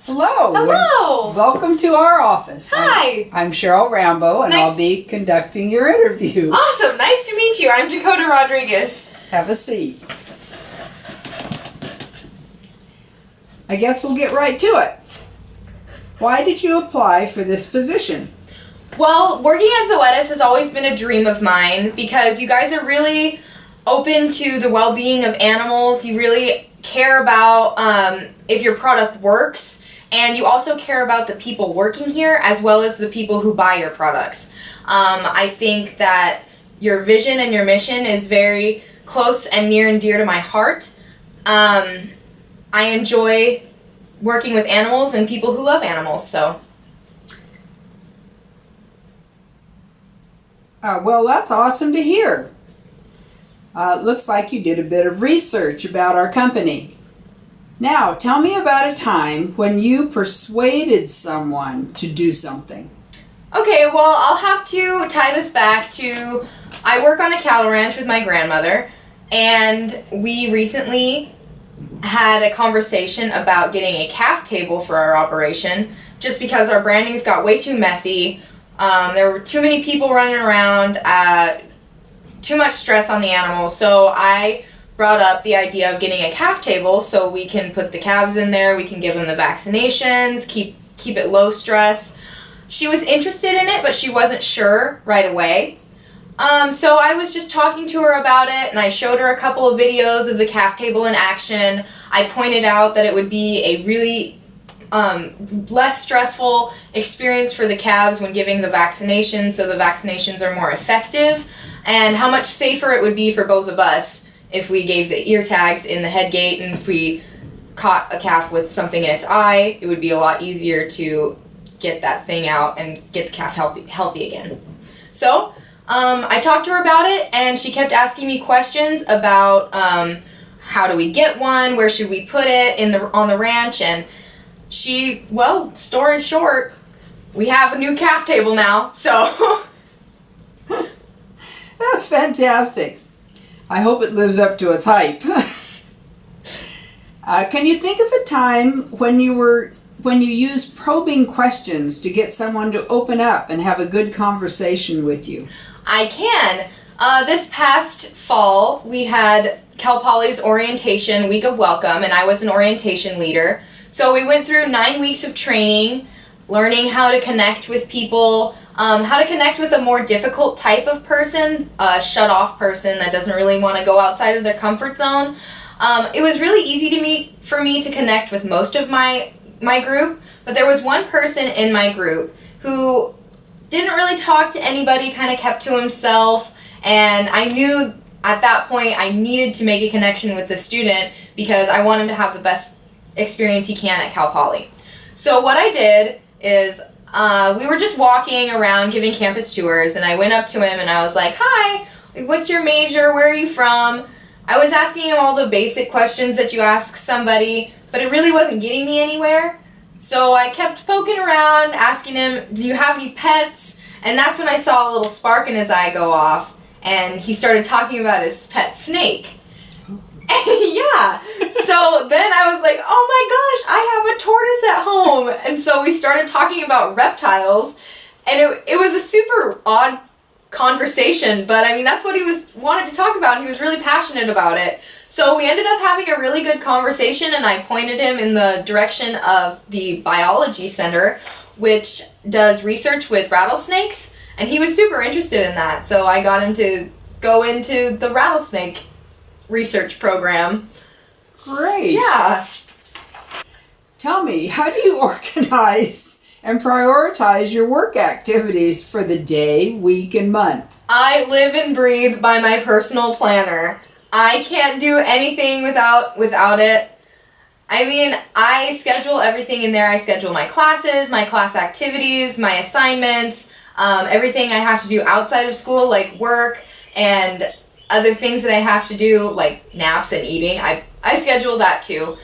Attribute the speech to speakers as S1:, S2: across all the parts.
S1: Hello.
S2: Hello.
S1: Welcome to our office.
S2: Hi.
S1: I'm Cheryl Rambo, and
S2: Nice.
S1: I'll be conducting your interview.
S2: Awesome. Nice to meet you. I'm Dakota Rodriguez.
S1: Have a seat. I guess we'll get right to it. Why did you apply for this position?
S2: Well, working at Zoetis has always been a dream of mine because you guys are really open to the well-being of animals. You really care about if your product works, and you also care about the people working here as well as the people who buy your products. I think that your vision and your mission is very close and near and dear to my heart. I enjoy working with animals and people who love animals, so.
S1: Well, that's awesome to hear. It looks like you did a bit of research about our company. Now, tell me about a time when you persuaded someone to do something.
S2: Okay, well, I'll have to tie this back to I work on a cattle ranch with my grandmother, and we recently had a conversation about getting a calf table for our operation just because our brandings got way too messy. There were too many people running around, too much stress on the animals, so I brought up the idea of getting a calf table so we can put the calves in there, we can give them the vaccinations, keep it low stress. She was interested in it, but she wasn't sure right away. So I was just talking to her about it, and I showed her a couple of videos of the calf table in action. I pointed out that it would be a really less stressful experience for the calves when giving the vaccinations, so the vaccinations are more effective, and how much safer it would be for both of us if we gave the ear tags in the head gate, and if we caught a calf with something in its eye, it would be a lot easier to get that thing out and get the calf healthy again. So I talked to her about it, and she kept asking me questions about how do we get one, where should we put it on the ranch, and story short, we have a new calf table now, so.
S1: That's fantastic. I hope it lives up to its hype. Can you think of a time when you used probing questions to get someone to open up and have a good conversation with you?
S2: I can. This past fall, we had Cal Poly's orientation, Week of Welcome, and I was an orientation leader. So we went through 9 weeks of training, learning how to connect with people, how to connect with a more difficult type of person, a shut-off person that doesn't really want to go outside of their comfort zone. It was really easy for me to connect with most of my group, but there was one person in my group who didn't really talk to anybody, kind of kept to himself, and I knew at that point I needed to make a connection with the student because I wanted to have the best experience he can at Cal Poly. So what I did is we were just walking around giving campus tours, and I went up to him and I was like, "Hi, what's your major? Where are you from?" I was asking him all the basic questions that you ask somebody, but it really wasn't getting me anywhere. So I kept poking around, asking him, "Do you have any pets?" And that's when I saw a little spark in his eye go off, and he started talking about his pet snake. Yeah, so then I was like, "Oh my gosh, I have a tortoise at home." And so we started talking about reptiles, and it was a super odd conversation, but I mean, that's what he wanted to talk about, and he was really passionate about it. So we ended up having a really good conversation, and I pointed him in the direction of the biology center, which does research with rattlesnakes, and he was super interested in that, so I got him to go into the rattlesnake research program.
S1: Great.
S2: Yeah.
S1: Tell me, how do you organize and prioritize your work activities for the day, week, and month?
S2: I live and breathe by my personal planner. I can't do anything without it. I mean, I schedule everything in there. I schedule my classes, my class activities, my assignments, everything I have to do outside of school, like work and other things that I have to do, like naps and eating. I schedule that too.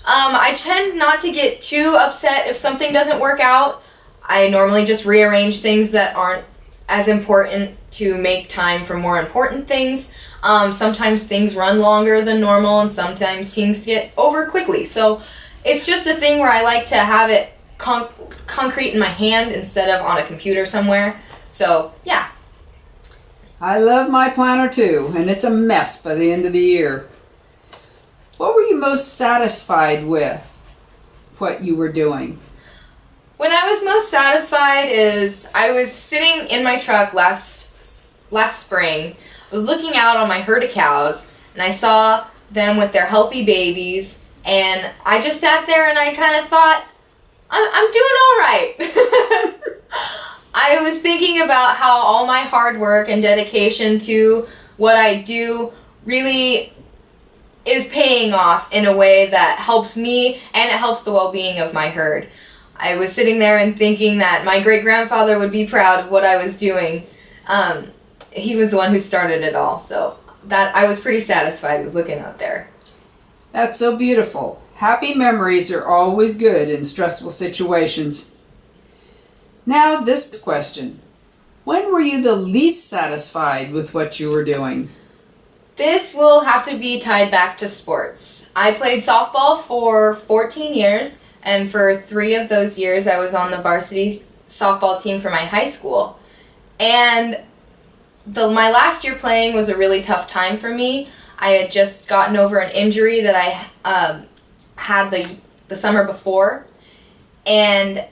S2: I tend not to get too upset if something doesn't work out. I normally just rearrange things that aren't as important to make time for more important things. Sometimes things run longer than normal, and sometimes things get over quickly. So it's just a thing where I like to have it concrete in my hand instead of on a computer somewhere. So, yeah.
S1: I love my planner too, and it's a mess by the end of the year. What were you most satisfied with what you were doing?
S2: When I was most satisfied is I was sitting in my truck last spring. I was looking out on my herd of cows, and I saw them with their healthy babies, and I just sat there and I kind of thought, I'm doing all right. I was thinking about how all my hard work and dedication to what I do really is paying off in a way that helps me and it helps the well-being of my herd. I was sitting there and thinking that my great-grandfather would be proud of what I was doing. He was the one who started it all, so that I was pretty satisfied with looking out there.
S1: That's so beautiful. Happy memories are always good in stressful situations. Now this question. When were you the least satisfied with what you were doing?
S2: This will have to be tied back to sports. I played softball for 14 years, and for 3 of those years I was on the varsity softball team for my high school. And my last year playing was a really tough time for me. I had just gotten over an injury that I had the summer before, and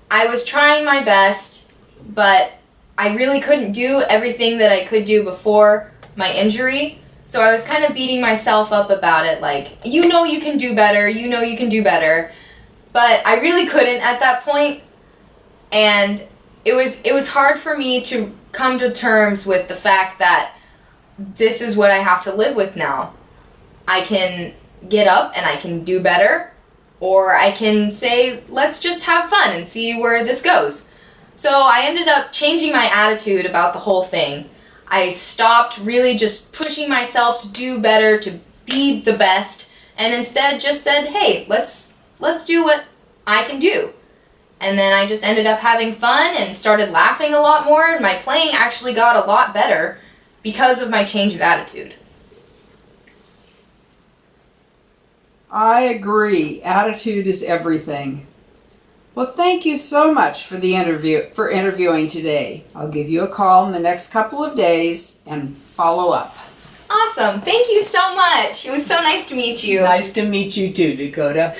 S2: I was trying my best, but I really couldn't do everything that I could do before my injury. So I was kind of beating myself up about it, like, you can do better, you can do better. But I really couldn't at that point, and it was hard for me to come to terms with the fact that this is what I have to live with now. I can get up and I can do better, or I can say, let's just have fun and see where this goes. So I ended up changing my attitude about the whole thing. I stopped really just pushing myself to do better, to be the best, and instead just said, hey, let's do what I can do. And then I just ended up having fun and started laughing a lot more, and my playing actually got a lot better because of my change of attitude.
S1: I agree. Attitude is everything. Well, thank you so much for interviewing today. I'll give you a call in the next couple of days and follow up.
S2: Awesome. Thank you so much. It was so nice to meet you.
S1: Nice to meet you too, Dakota.